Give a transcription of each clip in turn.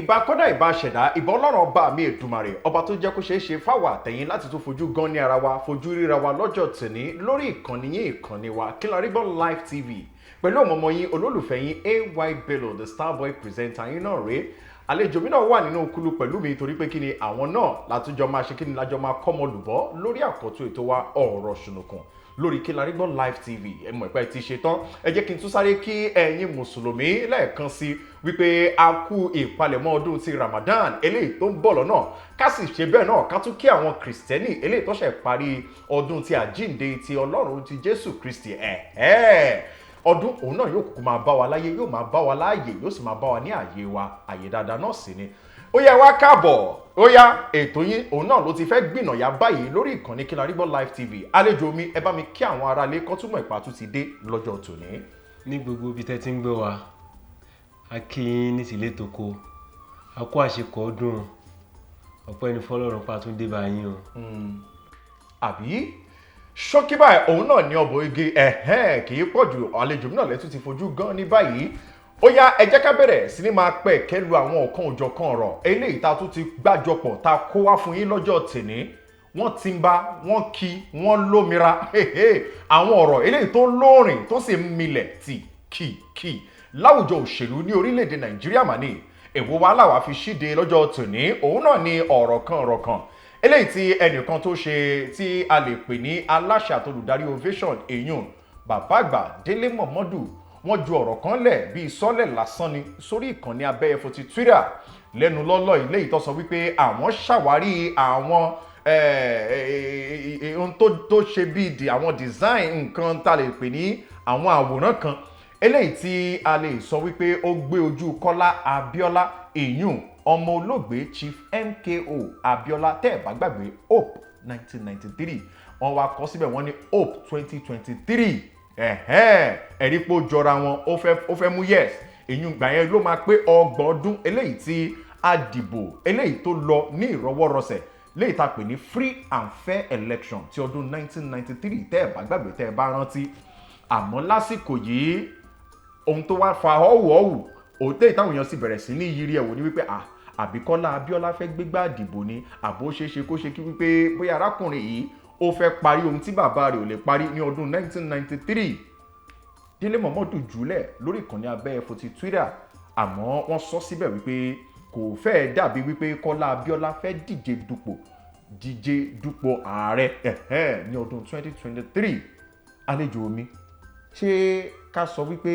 ìbà kọ́dà ìbà ṣẹ̀dá ìbà ọlọ́run ọba mi Èdùmàrè ọba tó jẹ́ kó ṣeé ṣe fáwọn àtẹ̀yìn láti tún fojú gan ní ara wa fojú ríra wa lọ́jọ́ tòní lórí ìkànnì yín ìkànnì wa Kílárígbọ́ Live TV pẹ̀lú ọmọ yín olólùfẹ́ yín AY Bello the Starboy presenter yín náà rèé àlejò mi náà wà nínú kúlù pẹ̀lú mi torí pé kí ni àwọn náà látúnjọ máa ṣe kí ni lájọ máa kọ́mọ lùbọ́ lórí àkọ́tún ètò wa ọ̀rọ̀ ṣùnùkùn lórí Kílárígbọ́ Live TV ẹ mọ̀ ìpẹ́ ti ṣe tán ẹ jẹ́ kí n tún sáré kí ẹ̀yin mùsùlùmí lẹ́ẹ̀kan sí wípé a kú ìpalẹ̀mọ́ ọdún ti Ramadan eléyìí tó ń bọ̀ lọ́nà ká sì ṣe bẹ́ẹ̀ náà ká tún kí àwọn kìrìsìtẹ́nì eléyìí tó ṣẹ̀ parí ọdún ti àjíǹde ti Ọlọ́run ti Jésù Kristi ọdún òun náà yóò kúkú máa bá wa láyé yóò máa bá wa láàyè yóò sì máa bá wa ní àyè wa àyè dáadáa náà sì ni ó yá wá káàbọ̀ ó yá ètò yín òun náà ló ti fẹ́ gbìnàyà báyìí lórí ìkànnì Kílárígbọ́ Live TV àlejò mi ẹ bá mi kí àwọn aráalé kó túmọ̀ ìpàtú ti dé lọ́jọ́ tòní. ní gbogbo ibi tẹ́ ti ń gbọ́ wa a kí yín ní tìlé tòko a kó àṣekọ̀ ọdún ọpẹ́ ní fọlọ́run pa tún dé bá yín o. àbí ṣókí báyìí òun náà ní ọbọ̀ igi kì í pọ̀ jù àlejò mi náà lẹ́tún ti fojú gan ní báyìí ó yá ẹ jẹ́ ká bẹ̀rẹ̀ sí ní máa pẹ̀ kẹ́lu àwọn ọ̀kan òjọ̀kan ọ̀rọ̀ eléyìí tá a tún ti gbàjọpọ̀ tá a kó wá fún yín lọ́jọ́ tèní wọ́n ti ń bá wọ́n kí wọ́n lómira àwọn ọ̀rọ̀ eléyìí tó lóòrìn tó sì ń milẹ̀ tì kì láwùjọ òṣèlú ní orílẹ̀-èdè Nàìjíríà mà ní èwo wa làwa fi ṣíde lọ́jọ́ tòní òun náà ni ọ̀rọ̀ kan eléyìí tí ẹnìkan tó ṣe tí a lè pè ní aláṣẹ àtolùdarí Ovation èyún bàbá àgbà Délé Mọ̀mọ́dù wọ́n ju ọ̀rọ̀ kan lẹ̀ bíi sọ́lẹ̀ lásán ni sórí ìkànnì abẹ́yẹfò ti Twitter lẹ́nu lọ́lọ́ ilé ìtọ́sọ wípé àwọn ṣàwárí àwọn ohun tó ṣe bíi àwọn design nǹkan tá a lè pè ní àwọn àwòrán kan eléyìí tí a lè sọ wípé ó gbé ojú Kọ́lá Abíọ́lá èyún ọmọ olóògbé Chief MKO Abíọ́lá tẹ́ ẹ̀ bá gbàgbé Hope 1993 wọ́n wá kọ síbẹ̀ wọ́n ní Hope 2023 ẹ̀rí pé ó jọra wọn ó fẹ́ mú yes èyí gbà yẹn ló máa pé 30 ọdún eléyìí tí a dìbò eléyìí tó lọ ní ìrọwọ́rọsẹ̀ léyìí tá a pè ní free and fair election ti ọdún 1993 tẹ́ ẹ̀ bá gbàgbé tẹ́ ẹ̀ bá rántí àmọ́ lásìkò yìí ohun tó wá fa ọ̀wọ̀ọ̀wù òtẹ́ ìtàwọn èèyàn sì bẹ̀rẹ̀ sí ní yiri ẹ̀wò ní wípé àbí Kọ́lá Abíọ́lá fẹ́ gbégbá àdìbò ni àbó ṣeéṣe kó ṣe kí wípé bóyá arákùnrin yìí ó fẹ́ parí ohun tí bàbá rẹ̀ ò lè parí ní ọdún 1993 Délé Mọ̀mọ́dù jùlẹ̀ lórí ìkànnì abẹ́yẹfò ti Twitter àmọ́ wọ́n sọ síbẹ̀ wípé kò fẹ́ dàbí wípé Kọ́lá Abíọ́lá fẹ́ díje dupò ààrẹ ní ọdún 2023 àlejò mi ṣé ká sọ wípé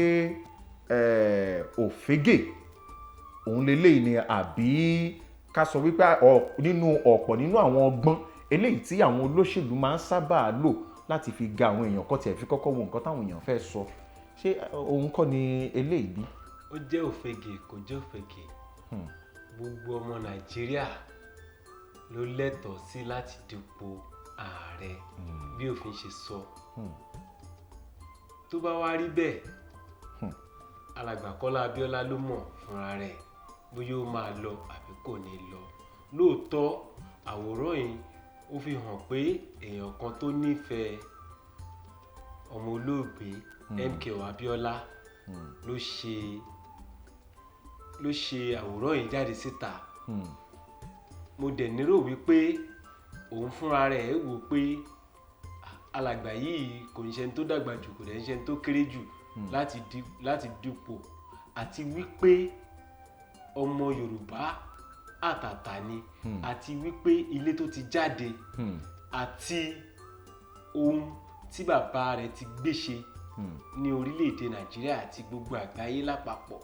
òfégè òun lélẹ́yìí ni àbí ká sọ wípé nínú àwọn ọgbọ́n eléyìí tí àwọn olóṣèlú máa ń sábà lò láti fi ga àwọn èèyàn kọ́ tiẹ̀ fi kọ́kọ́ wo nǹkan táwọn èèyàn fẹ́ sọ ṣé òun kọ́ ni eléyìí bí. ó jẹ́ òfégè kò jẹ́ òfégè gbogbo ọmọ Nàìjíríà ló lẹ́tọ̀ọ́ sí láti dipò ààrẹ bí òfin ṣe sọ tó bá wá rí bẹ́ẹ̀ alàgbà Kọ́lá Abíọ́lá ló mọ̀ fúnra rẹ̀ bóyá ó máa lọ àbí kò ní lọ lóòótọ́ àwòrán yìí ó fi hàn pé èèyàn kan tó nífẹ̀ẹ́ ọmọ olóògbé MKO Abíọ́lá ló ṣe àwòrán yìí jáde síta mo dẹ̀ nírò wípé òun fúnra rẹ̀ wò pé alàgbà yìí kò ní ṣe tó dàgbà jù kò dẹ̀ ní ṣe tó kéré jù láti dupò àti wípé ọmọ Yorùbá àtàtà ni àti wípé ilé tó ti jáde àti ohun tí bàbá rẹ̀ ti gbéṣe ní orílẹ̀-èdè Nàìjíríà àti gbogbo àgbáyé lápapọ̀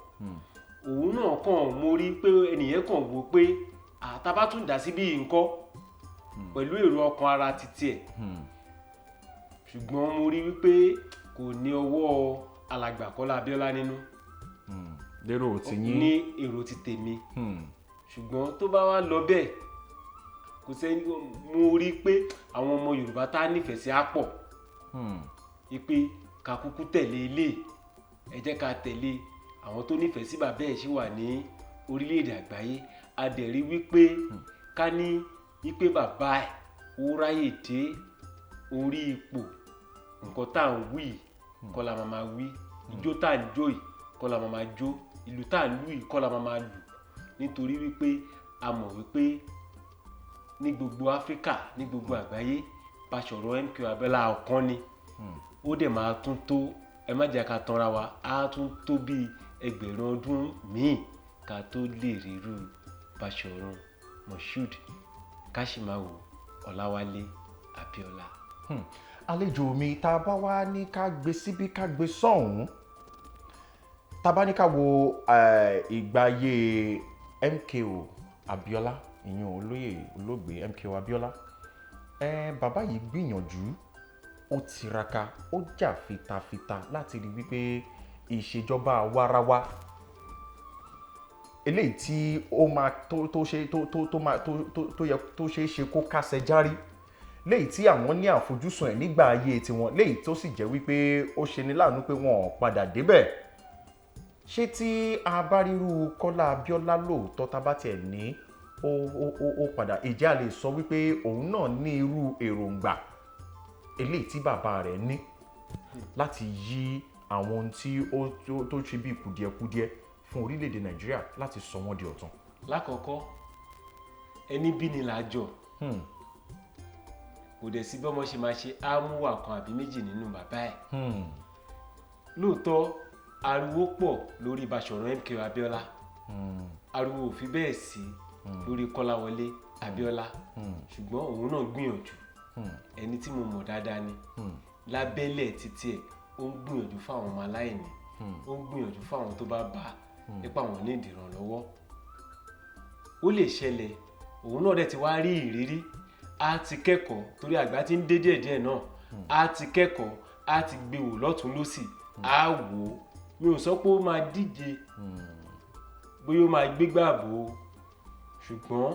òun náà kàn mo rí pé ẹnìyẹn kàn wò pé àtàbá tún dá sí bí nǹkan pẹ̀lú èrò ọkàn ara títí ẹ̀ ṣùgbọ́n mo rí wípé kò ní ọwọ́ alàgbà Kọ́lá Abíọ́lá nínú lérò tí yín ní èrò ti tèmi ṣùgbọ́n tó bá wá lọ bẹ́ẹ̀ kò sẹ́ni mo rí pé àwọn ọmọ Yorùbá tá nífẹ̀ẹ́ sí á pọ̀ ipe ká kúkú tẹ̀lé ilé ẹ jẹ́ ká tẹ̀lé àwọn tó nífẹ̀ẹ́ sí bàbá ẹ̀ ṣì wà ní orílẹ̀-èdè àgbáyé a dẹ̀ rí wípé ká ní wípé bàbá ẹ̀ ó ráyè dé orí ipò nǹkan tá à ń wí kọ́ la máa wí ijó tá à ń jó yìí kọ́ la máa jó ìlú tá à ń lù yìí kọ́ la máa lù nítorí wípé a mọ̀ wípé ní gbogbo Áfíríkà ní gbogbo àgbáyé Basọ̀run MKO Abíọ́lá ọ̀kan ni ó dẹ̀ máa tún tó ẹ má jẹ́ ká tanra wa á tún tó bí ẹgbẹ̀rún ọdún míì ká tó lè rírú Basọ̀run Moshood Káṣímáwo Ọláwálé Abíọ́lá. Àlejò mi tá a bá wá ní ká gbé síbí ká gbé sọ́hùn tá a bá ní ká wo ìgbáyé MKO Abíọ́lá ìyẹn olóògbé MKO Abíọ́lá bàbá yìí gbìyànjú ó tiraka ó jà fitafita láti rí wípé ìṣèjọba àwarawa eléyìí tí ó máa tó ṣe é ṣe kó kásẹ̀ járí léyìí tí àwọn ní àfojúsùn ẹ̀ nígbà ayé tiwọn léyìí tó sì jẹ́ wípé ó ṣe ní láàánú pé wọn ò padà débẹ̀. Ṣé tí a bá ríru Kọ́lá Abíọ́lá lóòótọ́ tá bá tiẹ̀ ní ó padà ìjẹ́ a lè sọ wípé òun náà ní irú èròǹgbà eléyìí tí bàbá rẹ̀ ní láti yí àwọn ohun tí ó ṣe bí kùdìẹ̀kudiẹ fún orílẹ̀-èdè Nàìjíríà láti sọ wọ́n di ọ̀tun. Lákọ̀ọ́kọ́ ẹni bí ni làájọ kò dẹ̀ sí bí ọmọ ṣe máa ṣe ámúwà kan àbí méjì nínú bàbá ẹ̀. Lóòótọ́ ariwo pọ̀ lórí Basọ̀run MKO Abíọ́lá ariwo ò fi bẹ́ẹ̀ sí lórí Kọ́láwọlé Abíọ́lá ṣùgbọ́n òun náà gbìyànjú ẹni tí mo mọ̀ dáadáa ni lábẹ́lẹ̀ títí ẹ̀ ó ń gbìyànjú fáwọn ọmọ aláìní ó ń gbìyànjú fáwọn tó bá bá nípa àwọn ní ìdìrànlọ́wọ́. Ó lè ṣẹlẹ̀ òun náà dẹ̀ ti wá rí ìrírí á ti kẹ́kọ̀ọ́ torí àgbà ti ń dé díẹ̀díẹ̀ náà á ti kẹ́kọ̀ọ́ á ti gbé wò lọ́tún lósì á wò ó mi ò sọ pé ó máa díje bóyá ó máa gbégbá bò ó ṣùgbọ́n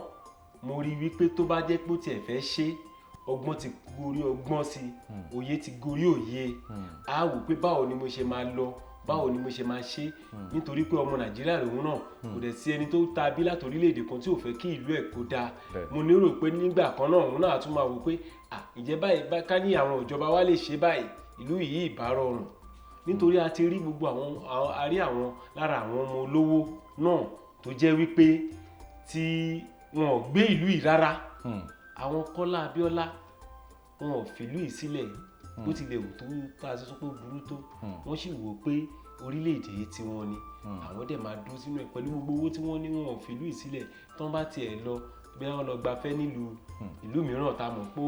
mo rí wípé tó bá jẹ́ pé ó tiẹ̀ fẹ́ ṣe ọgbọ́n ti gorí ọgbọ́n sí òye ti gorí òye á wò pé báwo ni mo ṣe máa lọ báwo ni mo ṣe máa ṣe nítorí pé ọmọ Nàìjíríà lòun náà kò dẹ̀ sí ẹni tó tàbí láti orílẹ̀-èdè kan tí ò fẹ́ kí ìlú ẹ̀ kó dáa mo lérò pé nígbà kan náà òun náà tún máa wò pé ìjẹ́ báyìí ká ní àwọn ìjọba wa lè ṣe báyìí ìlú yìí ìbá rọrùn nítorí a ti rí gbogbo àwọn lára àwọn ọmọ olówó náà tó jẹ́ wípé tí wọn ò gbé ìlú yìí rárá àwọn Kọ́lá Abíọ́lá wọn ò fìlú yìí sílẹ̀ bó tilẹ̀ wù tó ká sọ pé burú tó wọ́n sì wò pé orílẹ̀-èdè tí wọ́n ní àwọn dẹ̀ máa dúró sínú ẹ̀ pẹ̀lú gbogbo owó tí wọ́n ní wọn ò fìlú yìí sílẹ̀ tán bá tiẹ̀ lọ bí wọ́n lọ gbafẹ́ nílùú ìlú mìíràn tá a mọ̀ pé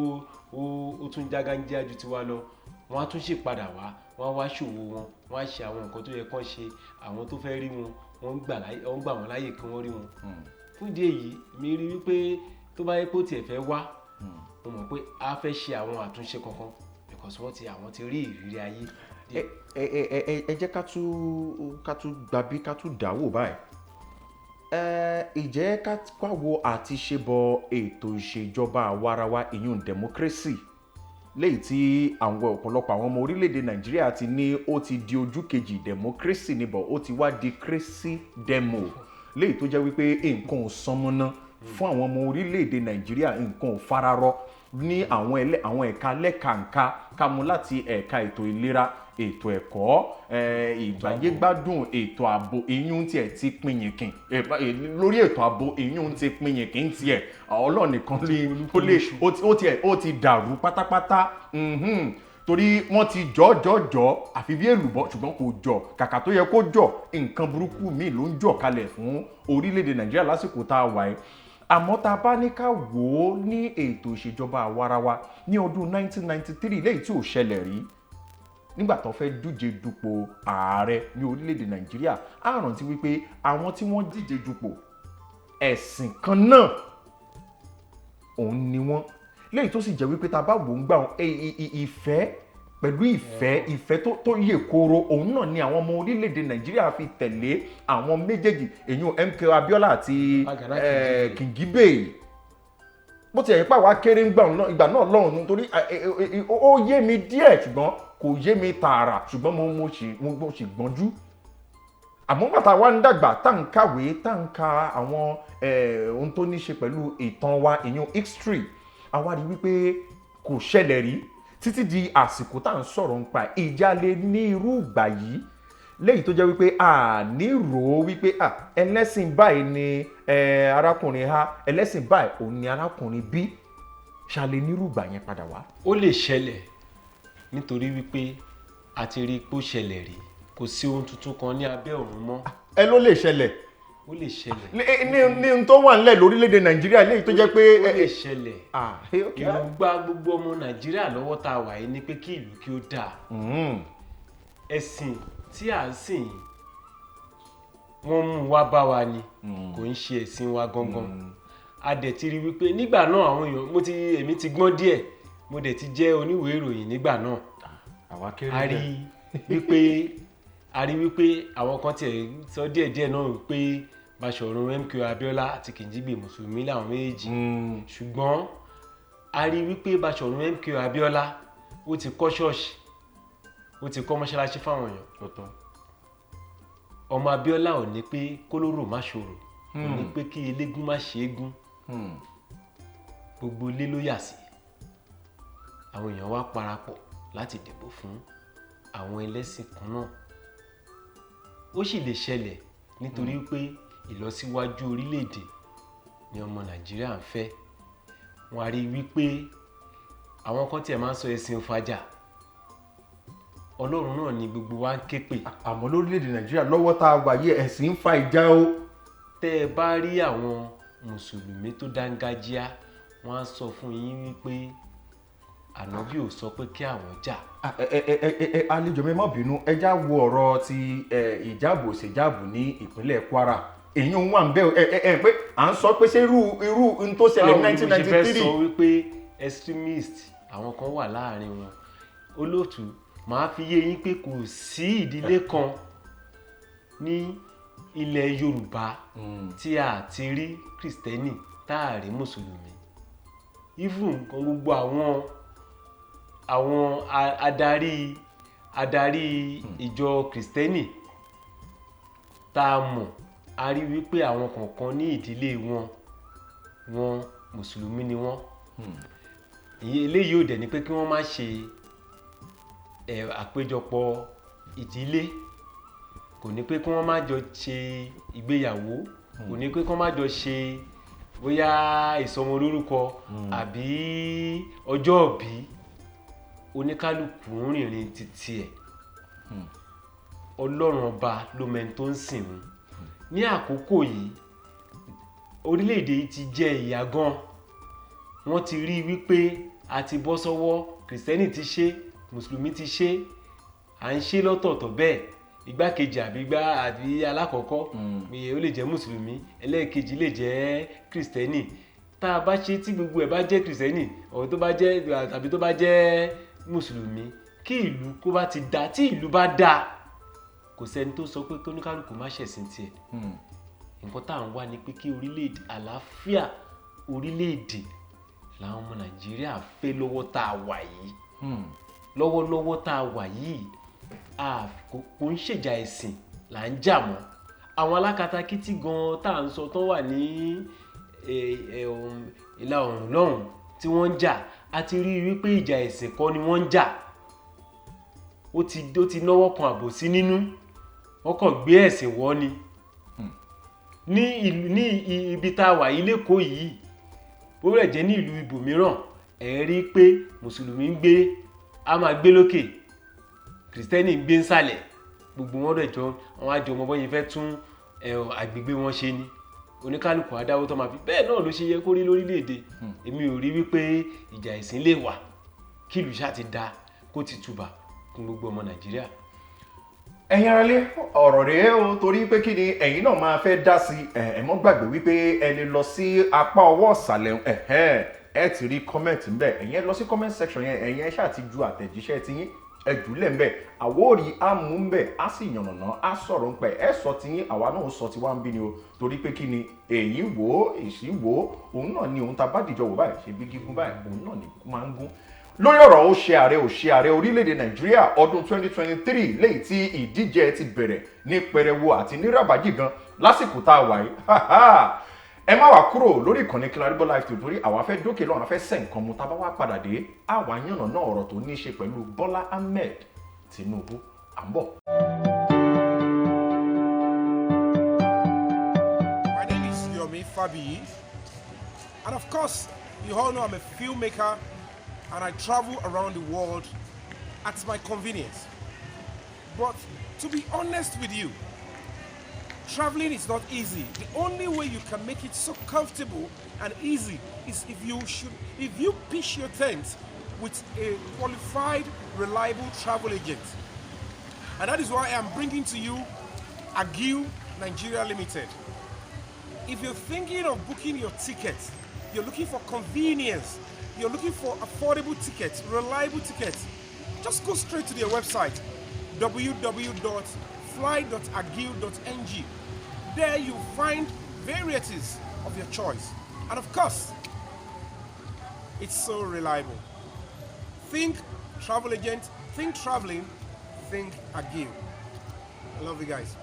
ó tún jágánjá ju tiwa lọ wọ́n á tún ṣe padà wá wọ́n á wá ṣòwò wọn wọ́n á ṣe àwọn nǹkan tó yẹ kán ṣe àwọn tó fẹ́ rí wọn wọ́n gbà wọ́n láyè kí wọ́n rí wọn. Fún ìdí èyí mi rí wípé tó bá yẹ pé ó tiẹ̀ fẹ́ wá mo mọ̀ pé a fẹ́ ṣe àwọn àtúnṣe kankan because àwọn ti rí ìrírí ayé. ẹ jẹ́ ká tún gbàbí ká tún dáwò báyìí ìjẹ́ ká wo àti ṣe bọ ètò ìṣèjọba àwarawa ìyún democracy léyìí tí àwọn ọ̀pọ̀lọpọ̀ àwọn ọmọ orílẹ̀-èdè Nàìjíríà ti ní ó ti di ojú kejì democracy níbọ̀ ó ti wá di crazy demo léyìí tó jẹ́ wípé nǹkan ò sánmọ́ná fún àwọn ọmọ orílẹ̀-èdè Nàìjíríà nǹkan ò fararọ ní àwọn ẹ̀ka lẹ́kàǹká ká mú láti ẹ̀ka ètò ìlera ètò ẹ̀kọ́ ìgbáyégbádùn ètò ààbò ìyún tiẹ̀ ti pinyìnkìn lórí ètò ààbò ìyún ti pinyìnkìn tiẹ̀ Ọlọ́run nìkan ó ti dàrú pátápátá torí wọ́n ti jọ́ àfi bí èlùbọ́ ṣùgbọ́n kò jọ kàkà tó yẹ kó jọ nǹkan burúkú míì ló ń jọ kalẹ̀ fún orílẹ̀-èdè Nàìjíríà lásìkò tá a wà yìí àmọ́ tá a bá ní ká wò ó ní ètò ìṣèjọba àwarawa ní ọdún 1993 lẹ́yìn tí ò ṣẹlẹ̀ rí nígbà tó fẹ́ díje dupò ààrẹ ní orílẹ̀-èdè Nàìjíríà á rántí wípé àwọn tí wọ́n díje dupò ẹ̀sìn kan náà òun ni wọ́n lẹ́yìn tó sì jẹ́ wípé tá a bá wò ó ń gbà ìfẹ́ pẹ̀lú ìfẹ́ tó yè kooro òun náà ni àwọn ọmọ orílẹ̀-èdè Nàìjíríà fi tẹ̀lé àwọn méjèèjì èyí MKO Abíọ́lá àti Kingibe bó ti ẹ̀yìn pàwọ́ kéré ìgbà náà lọ́rùn nítorí ó yé mi díẹ̀ ṣùgbọ́n kò yé mi tààrà ṣùgbọ́n mo sì gbọ́njú àmọ́ bàtà wa ń dàgbà tá ń kàwé tá ń ka àwọn ohun tó ní ṣe pẹ̀lú ìtàn wa ìyún history àwa rí wípé kò ṣẹlẹ̀ rí títí di àsìkò tá à ń sọ̀rọ̀ nípa ìjà lè ní irú ìgbà yìí léyìí tó jẹ́ wípé a ní rò ó wípé ẹlẹ́sìn báyìí ni arákùnrin A, ẹlẹ́sìn báyìí òun ni arákùnrin B, ṣàlẹ̀ nírúgbà yẹn padà wá. ó lè ṣẹlẹ̀ nítorí wípé a ti rí i pé ó ṣẹlẹ̀ rí, kò sí ohun tuntun kan ní abẹ́ ọ̀run mọ́. ẹ ló lè ṣẹlẹ̀. ó lè ṣẹlẹ̀. ní n tó wà nílẹ̀ lórílẹ̀‐èdè Nàìjíríà léyìí tó jẹ́ pé. ó lè ṣẹlẹ̀. ìlú gba gbogbo ọmọ Nàìjíríà lọ́wọ́ tá a wà yìí ni pé kí ìlú kí ó dáa. ẹ̀sìn tí à ń sìn wọ́n mú wá bá wa ni, kò ń ṣe ẹ̀sìn wa gangan. a dẹ̀ ti rí wípé nígbà náà àwọn èèyàn èmi ti gbọ́n díẹ̀, mo dẹ̀ ti jẹ́ oníwèé ìròyìn nígbà náà. a rí wípé àwọn kan tiẹ̀ sọ díẹ̀díẹ̀ náà wípé Basọ̀run MKO Abíọ́lá àti Kìnjígbè mùsùlùmí làwọn méjì. ṣùgbọ́n a rí wípé Basọ̀run MKO Abíọ́lá ó ti kọ́ ṣọ́ọ̀ṣì, ó ti kọ́ mọ́ṣáláṣí fáwọn èèyàn. ọmọ Abíọ́lá ò ní pé kólóró má ṣòro, ò ní pé kí eléégún má ṣe égún. gbogbo ilé ló yà sí. àwọn èèyàn wá parapọ̀ láti dìbò fún àwọn ẹlẹ́sìn kan náà. ó sì lè ṣẹlẹ̀ nítorí pé ìlọsíwájú orílẹ̀-èdè ni ọmọ Nàìjíríà ń fẹ́. wọ́n á rí wípé àwọn kan tiẹ̀ máa ń sọ ẹ̀sìn òfàjà, Ọlọ́run náà ni gbogbo wa ń ké pè. àmọ́ lórílẹ̀‐èdè Nàìjíríà lọ́wọ́ tá a wà yìí ẹ̀sìn ń fa ìjà o. tẹ́ ẹ bá rí àwọn mùsùlùmí tó dángájíá, wọ́n á sọ fún yín wípé Ànábì ò sọ pé kí àwọn jà. àlejò mi má bínú, ẹ já wo ọ̀rọ̀ ti ìjáàbò ṣèjáàbò ní ìpínlẹ̀ Kwara. èyí ń wà ń bẹ́ pé à ń sọ pé ṣé irú n tó ṣẹlẹ̀ ní 1993. báwo ni mo ṣe fẹ́ sọ wípé extremist àwọn kan wà láàrin wọn? Olóòtú, màá fi yé yín pé kò sí ìdílé kan ní ilẹ̀ Yorùbá tí a ti rí Kristẹni tá a rí Mùsùlùmí. even kan gbogbo àwọn adarí ìjọ Kristẹni tá a mọ̀, a rí wípé àwọn kọ̀ọ̀kan ní ìdílé wọn Mùsùlùmí ni wọ́n. eléyìí ò dẹ̀ ní pé kí wọ́n má ṣe àpéjọpọ̀ ìdílé, kò ní pé kí wọ́n má jọ ṣe ìgbéyàwó, kò ní pé kí wọ́n má jọ ṣe bóyá ìsọmọlórúkọ àbí ọjọ́ ìbí. oníkálukú ń rìnrìn títí ẹ̀. Ọlọ́run ọba ló mẹ́ni tó ń sìn wọn. ní àkókò yìí orílẹ̀-èdè yìí ti jẹ ìyà gan. wọ́n ti rí wípé a ti bọ́ sọ́wọ́, Kìrìsìtẹ́nì ti ṣe, Mùsùlùmí ti ṣe, à ń ṣe lọ́tọ̀ọ̀tọ̀ bẹ́ẹ̀. igbákejì àbí alákọ̀ọ́kọ́ ó lè jẹ́ Mùsùlùmí, ẹlẹ́ẹ̀kejì lè jẹ́ Kìrìsìtẹ́nì. tá a bá ṣe tí gbogbo ẹ̀ bá jẹ́ Kìrìsìtẹ́nì ọ̀rọ̀ tó bá jẹ́ tàbí tó bá jẹ́ Mùsùlùmí, kí ìlú kó bá ti dá, tí ìlú bá dá, kò sẹ́ni tó sọ pé kóníkálùkù má ṣẹ̀sìn tiẹ̀. nǹkan tá à ń wá ni pé kí orílẹ̀-èdè, àlàáfíà orílẹ̀-èdè làwọn ọmọ Nàìjíríà fẹ́ lọ́wọ́ tá a wà yìí. lọ́wọ́lọ́wọ́ tá a wà yìí kò ń ṣèjà ẹ̀sìn là ń jà mọ́. àwọn alákatakítí gan tá à ń sọ tán wà ní ìlà oòrùn lọ́hùn tí wọ́n ń jà, a ti rí wípé ìjà ẹ̀sìn kọ́ ni wọ́n ń jà. ó ti náwó kan àbòsí nínú, wọ́n kàn gbé ẹ̀sìn wọ́ ni. ní ibi tá a wà yìí lẹ́kọ̀ọ́ yìí, ó rẹ̀ jẹ́ ní ìlú ibòmíràn, ẹ̀ rí pé Mùsùlùmí ń gbé, a máa gbé lókè, Kìrìsìtẹ́nì ń gbé nsàlẹ̀. gbogbo wọn rẹ̀ jọ àwọn àjọ ọmọ bọ́yìn fẹ́ tún agbègbè wọn ṣe ni. oníkálùkù adáwó tó máa fi, bẹ́ẹ̀ náà ló ṣe yẹ kó rí lórílẹ̀-èdè. èmi ò rí wípé ìjà ẹ̀sìn lè wà kí ìlú ṣáà ti da, kó ti tùbà fún gbogbo ọmọ Nàìjíríà. ẹ̀yin aráalé, ọ̀rọ̀ rèé o, torí pé kí ni ẹ̀yin náà máa fẹ́ dá sí. ẹ mọ́ gbàgbé wípé ẹ lè lọ sí apá ọwọ́ ìsàlẹ̀ ẹ ti rí kọ́mẹ̀ntì ńbẹ̀. ẹ̀yin ẹ lọ sí comment section yẹn, ẹ̀yin ẹ ṣáà ti ju àtẹ̀jíṣẹ́ ti yín, ẹ jùlẹ̀ ńbẹ̀. àwòrì á mú ńbẹ̀, á sì yànnàná, á sọ̀rọ̀ ńpẹ̀, ẹ sọ ti yín, àwa náà sọ ti wá ń bí ni o. torí pé kí ni èyí wò ó, èsì wò ó, òun náà ni òun ta bá dìjọ wò báyìí, ṣe bí gígùn báyìí, òun náà ni kú máa ń gún. lórí ọ̀rọ̀ ó ṣe ààrẹ orílẹ̀-èdè Nàìjíríà ọdún 2023 léyìí tí ìdíje ti bẹ̀rẹ̀ ní pẹrẹwu àti ní ràbàjì gan lásìkò tá a wà yìí. ẹ má wá kúrò lórí ìkànnì Kilarigbo Live tó torí àwa fẹ́ dókè lọ́run, a fẹ́ sẹ́ nǹkan mu. tá a bá wá padà dé, àwa yànnà náà ọ̀rọ̀ tó ní í ṣe pẹ̀lú Bọ́lá Ahmed Tinubu. à ń bọ̀. Fabi. And of course, you all know I'm a filmmaker and I travel around the world at my convenience. But to be honest with you, traveling is not easy. The only way you can make it so comfortable and easy is if you pitch your tent with a qualified, reliable travel agent. And that is why I'm bringing to you Agiu Nigeria Limited. If you're thinking of booking your tickets, you're looking for convenience, you're looking for affordable tickets, reliable tickets, just go straight to their website, www.fly.agiu.ng. There you'll find varieties of your choice. And of course, it's so reliable. Think travel agent, think traveling, think Agiu. I love you guys.